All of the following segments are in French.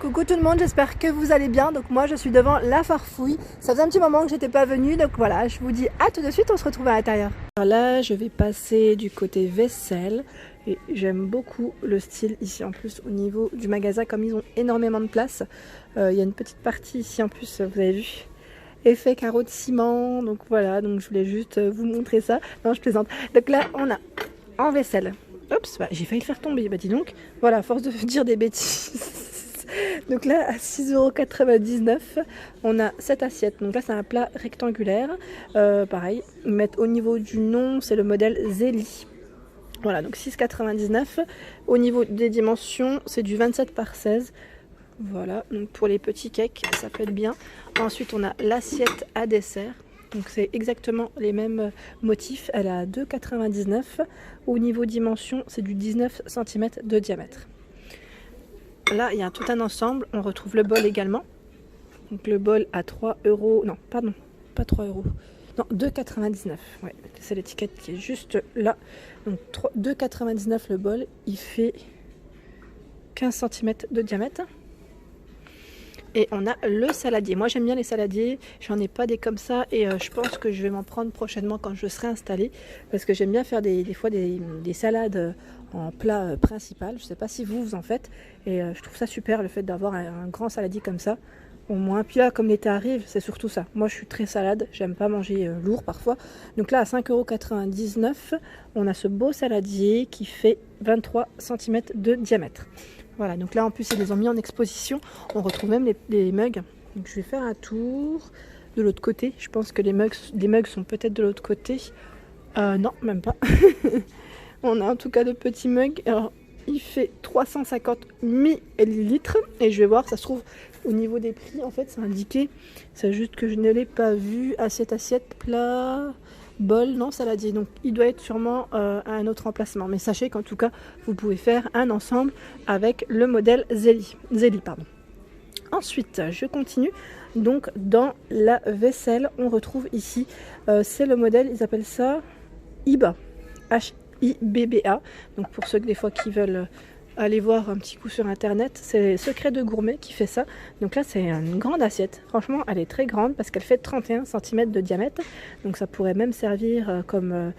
Coucou tout le monde, j'espère que vous allez bien. Donc moi je suis devant la Farfouille. Ça faisait un petit moment que j'étais pas venue, donc voilà, je vous dis à tout de suite, on se retrouve à l'intérieur. Alors là je vais passer du côté vaisselle et j'aime beaucoup le style ici en plus au niveau du magasin, comme ils ont énormément de place. Il y a une petite partie ici en plus, vous avez vu, effet carreau de ciment, donc voilà, donc je voulais juste vous montrer ça. Non, je plaisante. Donc là on a en vaisselle. Oups, bah, j'ai failli le faire tomber, bah dis donc. Voilà, à force de dire des bêtises. Donc là, à 6,99 €, on a cette assiette. Donc là, c'est un plat rectangulaire. Pareil, ils mettent au niveau du nom, c'est le modèle Zélie. Voilà, donc 6,99 €. Au niveau des dimensions, c'est du 27 par 16. Voilà, donc pour les petits cakes, ça peut être bien. Ensuite, on a l'assiette à dessert. Donc c'est exactement les mêmes motifs. Elle est à 2,99 €. Au niveau dimension, c'est du 19 cm de diamètre. Là, il y a tout un ensemble. On retrouve le bol également. Donc le bol à 3 €. Non, pardon, pas 3 €. Non, 2,99 €. Ouais, c'est l'étiquette qui est juste là. Donc 2,99 € le bol. Il fait 15 cm de diamètre. Et on a le saladier. Moi j'aime bien les saladiers, j'en ai pas des comme ça et je pense que je vais m'en prendre prochainement quand je serai installée. Parce que j'aime bien faire des fois des salades en plat principal. Je sais pas si vous en faites. Et je trouve ça super le fait d'avoir un grand saladier comme ça. Au moins, puis là comme l'été arrive, c'est surtout ça. Moi je suis très salade, j'aime pas manger lourd parfois. Donc là à 5,99 €, on a ce beau saladier qui fait 23 cm de diamètre. Voilà, donc là en plus ils les ont mis en exposition. On retrouve même les mugs. Donc je vais faire un tour de l'autre côté. Je pense que les mugs sont peut-être de l'autre côté. Non, même pas. On a en tout cas de petits mugs. Alors il fait 350 millilitres. Et je vais voir, ça se trouve au niveau des prix, en fait c'est indiqué. C'est juste que je ne l'ai pas vu. Assiette, plat, bol, non saladier. Donc il doit être sûrement à un autre emplacement. Mais sachez qu'en tout cas, vous pouvez faire un ensemble avec le modèle Zélie. Ensuite, je continue. Donc dans la vaisselle, on retrouve ici, c'est le modèle, ils appellent ça IBA. H-I-B-B-A. Donc pour ceux que des fois qui veulent aller voir un petit coup sur internet, c'est Secret de Gourmet qui fait ça. Donc là c'est une grande assiette, franchement elle est très grande parce qu'elle fait 31 cm de diamètre. Donc ça pourrait même servir comme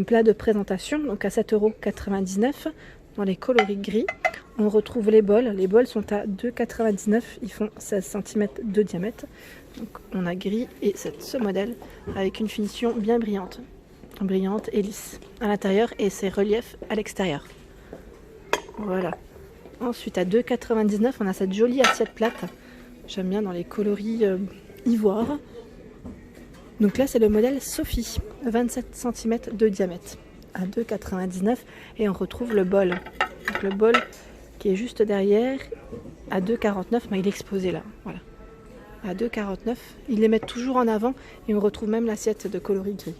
plat de présentation. Donc à 7,99 € dans les coloris gris. On retrouve les bols sont à 2,99 €, ils font 16 cm de diamètre. Donc on a gris et ce modèle avec une finition bien brillante et lisse à l'intérieur et ses reliefs à l'extérieur. Voilà. Ensuite à 2,99 €, on a cette jolie assiette plate. J'aime bien dans les coloris ivoire. Donc là c'est le modèle Sophie, 27 cm de diamètre à 2,99 € et on retrouve le bol. Donc le bol qui est juste derrière à 2,49 €, mais il est exposé là. Voilà. À 2,49 €, ils les mettent toujours en avant et on retrouve même l'assiette de coloris gris.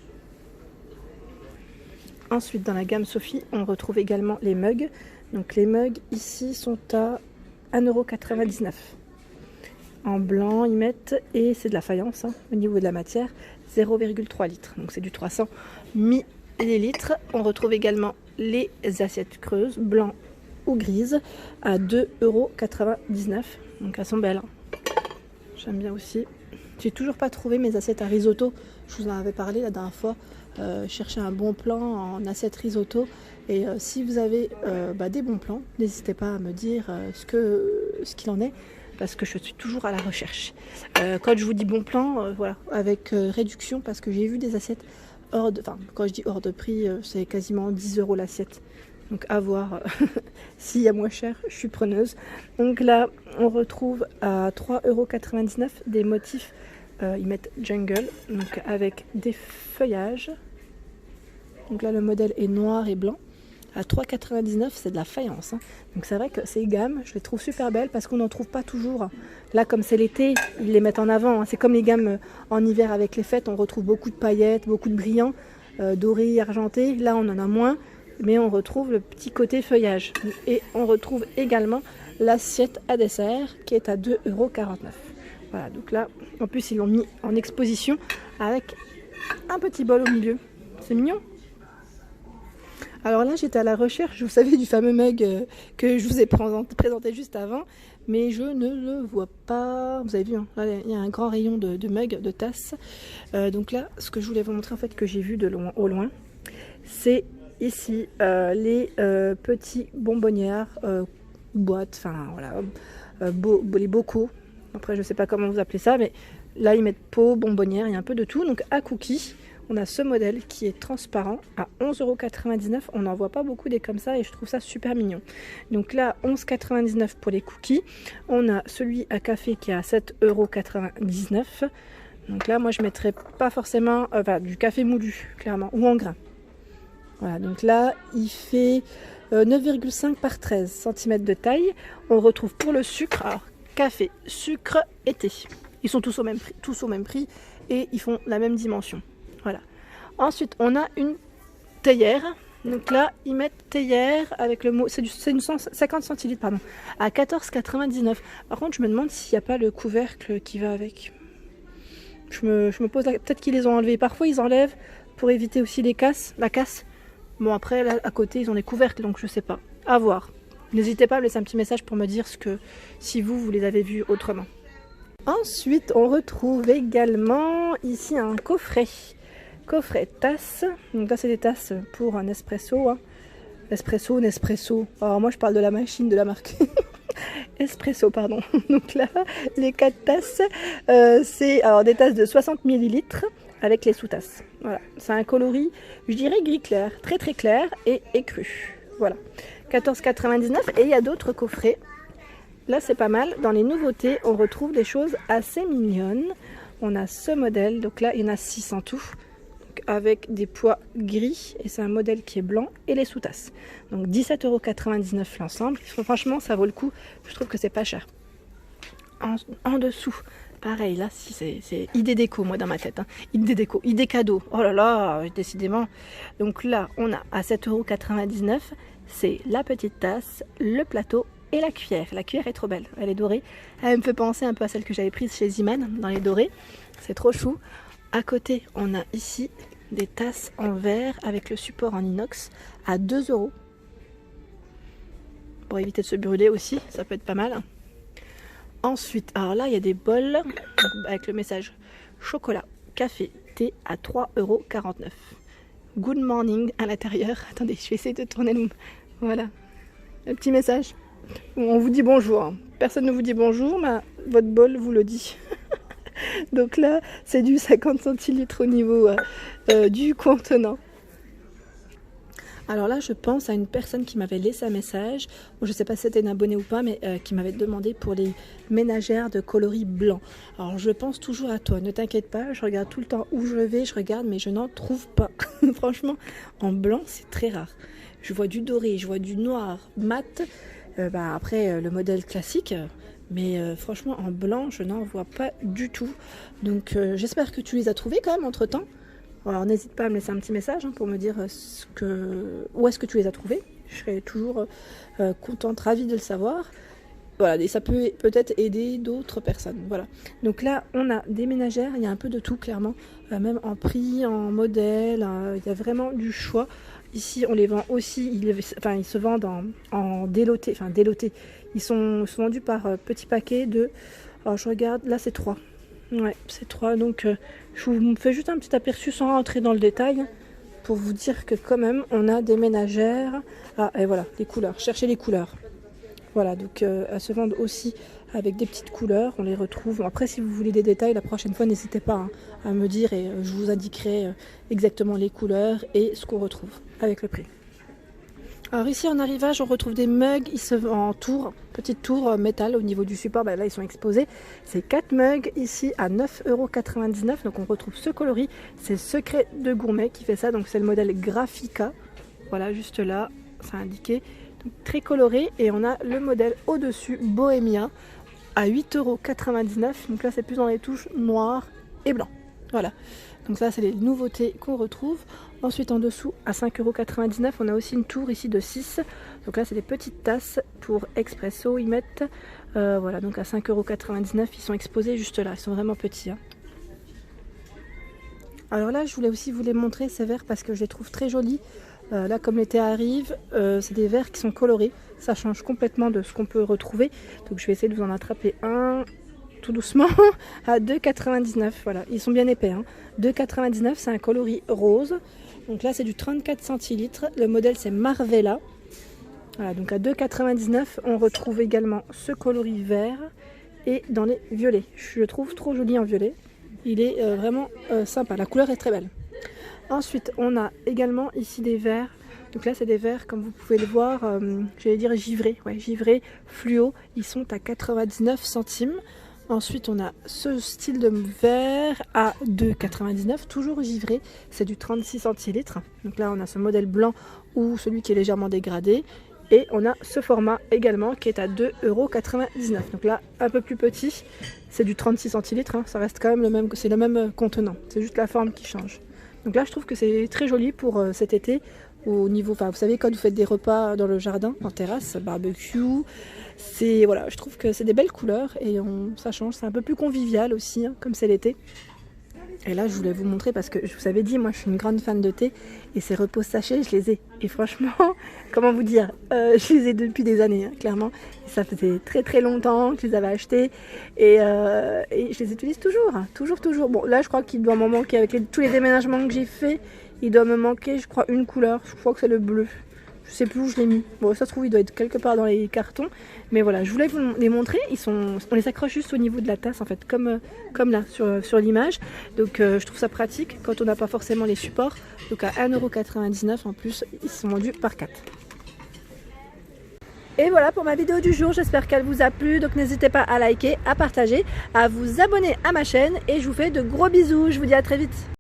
Ensuite dans la gamme Sophie, on retrouve également les mugs. Donc les mugs ici sont à 1,99 €. En blanc ils mettent, et c'est de la faïence au niveau de la matière, 0,3 litres. Donc c'est du 300 millilitres. On retrouve également les assiettes creuses, blanc ou grises, à 2,99 €. Donc elles sont belles. J'aime bien aussi. J'ai toujours pas trouvé mes assiettes à risotto. Je vous en avais parlé la dernière fois. Chercher un bon plan en assiette risotto. Et si vous avez des bons plans, n'hésitez pas à me dire ce qu'il en est, parce que je suis toujours à la recherche. Quand je vous dis bon plan, voilà, avec réduction, parce que j'ai vu des assiettes quand je dis hors de prix, c'est quasiment 10 € l'assiette. Donc à voir s'il y a moins cher, je suis preneuse. Donc là, on retrouve à 3,99 € des motifs. Ils mettent jungle, donc avec des feuillages. Donc là le modèle est noir et blanc. À 3,99 €, c'est de la faïence. Donc c'est vrai que ces gammes, je les trouve super belles parce qu'on n'en trouve pas toujours. Là comme c'est l'été, ils les mettent en avant. C'est comme les gammes en hiver avec les fêtes, on retrouve beaucoup de paillettes, beaucoup de brillants, dorés, argentés. Là on en a moins, mais on retrouve le petit côté feuillage. Et on retrouve également l'assiette à dessert qui est à 2,49 €. Voilà, donc là, en plus ils l'ont mis en exposition avec un petit bol au milieu. C'est mignon. Alors là, j'étais à la recherche, vous savez, du fameux mug que je vous ai présenté juste avant. mais je ne le vois pas. Vous avez vu, hein, là, il y a un grand rayon de mugs, de tasses. Donc là, ce que je voulais vous montrer en fait que j'ai vu de loin, au loin, c'est ici les petits bonbonnières, boîtes, enfin voilà, les bocaux. Après, je sais pas comment vous appelez ça, mais là ils mettent pot, bonbonnière, il y a un peu de tout. Donc à cookies, on a ce modèle qui est transparent à 11,99 €. On n'en voit pas beaucoup des comme ça et je trouve ça super mignon. Donc là, 11,99 € pour les cookies. On a celui à café qui est à 7,99 €. Donc là, moi je mettrais pas forcément du café moulu, clairement, ou en grains. Voilà, donc là, il fait 9,5 par 13 cm de taille. On retrouve pour le sucre, alors café, sucre et thé. Ils sont tous au même prix et ils font la même dimension. Voilà. Ensuite, on a une théière. Donc là, ils mettent théière avec le mot, c'est une 50 centilitres, pardon, à 14,99 €. Par contre, je me demande s'il n'y a pas le couvercle qui va avec. Je me pose peut-être qu'ils les ont enlevés. Parfois, ils enlèvent pour éviter aussi la casse. Bon, après, là, à côté, ils ont des couvercles, donc je sais pas. À voir. N'hésitez pas à me laisser un petit message pour me dire si vous les avez vus autrement. Ensuite, on retrouve également ici un coffret tasse. Donc là, c'est des tasses pour un espresso. Hein. Nespresso. Alors moi, je parle de la machine de la marque. Espresso, pardon. Donc là, les 4 tasses, c'est alors des tasses de 60 ml avec les sous-tasses. Voilà, c'est un coloris, je dirais gris clair, très très clair et écru. Voilà, 14,99 € et il y a d'autres coffrets. Là, c'est pas mal. Dans les nouveautés, on retrouve des choses assez mignonnes. On a ce modèle, donc là, il y en a 6 en tout, donc avec des poids gris et c'est un modèle qui est blanc et les sous-tasses. Donc 17,99 € l'ensemble. Franchement, ça vaut le coup. Je trouve que c'est pas cher. En dessous, pareil, là, si c'est idée déco, moi, dans ma tête. Hein. Idée cadeau. Oh là là, décidément. Donc là, on a à 7,99 €, c'est la petite tasse, le plateau et la cuillère. La cuillère est trop belle, elle est dorée. Elle me fait penser un peu à celle que j'avais prise chez Ziman, dans les dorés. C'est trop chou. À côté, on a ici des tasses en verre avec le support en inox à 2 €. Pour éviter de se brûler aussi, ça peut être pas mal. Ensuite, alors là, il y a des bols avec le message chocolat, café, thé à 3,49 €. Good morning à l'intérieur. Attendez, je vais essayer de tourner le... Voilà, un petit message. On vous dit bonjour. Personne ne vous dit bonjour, mais votre bol vous le dit. Donc là, c'est du 50 centilitres au niveau du contenant. Alors là, je pense à une personne qui m'avait laissé un message. Bon, je ne sais pas si c'était une abonnée ou pas, mais qui m'avait demandé pour les ménagères de coloris blanc. Alors je pense toujours à toi. Ne t'inquiète pas, je regarde tout le temps où je vais, je regarde, mais je n'en trouve pas. Franchement, en blanc, c'est très rare. Je vois du doré, je vois du noir, mat. Après, le modèle classique. Mais franchement, en blanc, je n'en vois pas du tout. Donc j'espère que tu les as trouvés quand même entre-temps. Alors n'hésite pas à me laisser un petit message pour me dire où est-ce que tu les as trouvés. Je serais toujours contente, ravie de le savoir. Voilà, et ça peut peut-être aider d'autres personnes. Voilà. Donc là, on a des ménagères, il y a un peu de tout clairement, même en prix, en modèle, il y a vraiment du choix. Ici, on les vend aussi, ils se vendent en déloté, Ils sont vendus par petits paquets de... Alors je regarde, là c'est 3. Ouais, c'est 3, donc je vous fais juste un petit aperçu sans rentrer dans le détail pour vous dire que quand même on a des ménagères. Ah, et voilà, les couleurs, cherchez les couleurs. Voilà, donc elles se vendent aussi avec des petites couleurs, on les retrouve. Après, si vous voulez des détails, la prochaine fois, n'hésitez pas à me dire et je vous indiquerai exactement les couleurs et ce qu'on retrouve avec le prix. Alors ici en arrivage, on retrouve des mugs, ils se vendent en tour, petite tour métal au niveau du support, là ils sont exposés. C'est 4 mugs ici à 9,99 €, donc on retrouve ce coloris, c'est Secret de Gourmet qui fait ça, donc c'est le modèle Graphica, voilà juste là, c'est indiqué, donc, très coloré, et on a le modèle au-dessus Bohemia à 8,99 €, donc là c'est plus dans les touches noir et blanc, voilà. Donc ça, c'est les nouveautés qu'on retrouve. Ensuite, en dessous, à 5,99 €, on a aussi une tour ici de 6. Donc là, c'est des petites tasses pour expresso. Ils mettent, voilà, donc à 5,99 €, ils sont exposés juste là. Ils sont vraiment petits. Hein. Alors là, je voulais aussi vous les montrer, ces verres, parce que je les trouve très jolis. Là, comme l'été arrive, c'est des verres qui sont colorés. Ça change complètement de ce qu'on peut retrouver. Donc je vais essayer de vous en attraper un tout doucement à 2,99. Voilà, ils sont bien épais. 2,99, c'est un coloris rose. Donc là, c'est du 34 centilitres. Le modèle, c'est Marvella. Voilà, donc à 2,99, on retrouve également ce coloris vert et dans les violets. Je le trouve trop joli en violet. Il est vraiment sympa. La couleur est très belle. Ensuite, on a également ici des verres. Donc là, c'est des verres, comme vous pouvez le voir, j'allais dire givrés. Ouais, givrés, fluo. Ils sont à 99 centimes. Ensuite, on a ce style de verre à 2,99, toujours givré. C'est du 36 centilitres. Donc là, on a ce modèle blanc ou celui qui est légèrement dégradé. Et on a ce format également qui est à 2,99 €. Donc là, un peu plus petit. C'est du 36 centilitres. Ça reste quand même le même, c'est le même contenant. C'est juste la forme qui change. Donc là, je trouve que c'est très joli pour cet été. Au niveau, enfin, vous savez, quand vous faites des repas dans le jardin, en terrasse, barbecue, c'est, voilà, je trouve que c'est des belles couleurs et ça change. C'est un peu plus convivial aussi, comme c'est l'été. Et là, je voulais vous montrer parce que je vous avais dit, moi, je suis une grande fan de thé et ces repos sachets, je les ai. Et franchement, comment vous dire, je les ai depuis des années, clairement. Et ça faisait très très longtemps que je les avais achetés et je les utilise toujours. Bon, là, je crois qu'il doit m'en manquer avec tous les déménagements que j'ai fait. Il doit me manquer, je crois, une couleur. Je crois que c'est le bleu. Je sais plus où je l'ai mis. Bon, ça se trouve, il doit être quelque part dans les cartons. Mais voilà, je voulais vous les montrer. On les accroche juste au niveau de la tasse, en fait, comme là, sur l'image. Donc, je trouve ça pratique quand on n'a pas forcément les supports. Donc, à 1,99 € en plus, ils sont vendus par 4. Et voilà pour ma vidéo du jour, j'espère qu'elle vous a plu, donc n'hésitez pas à liker, à partager, à vous abonner à ma chaîne et je vous fais de gros bisous, je vous dis à très vite.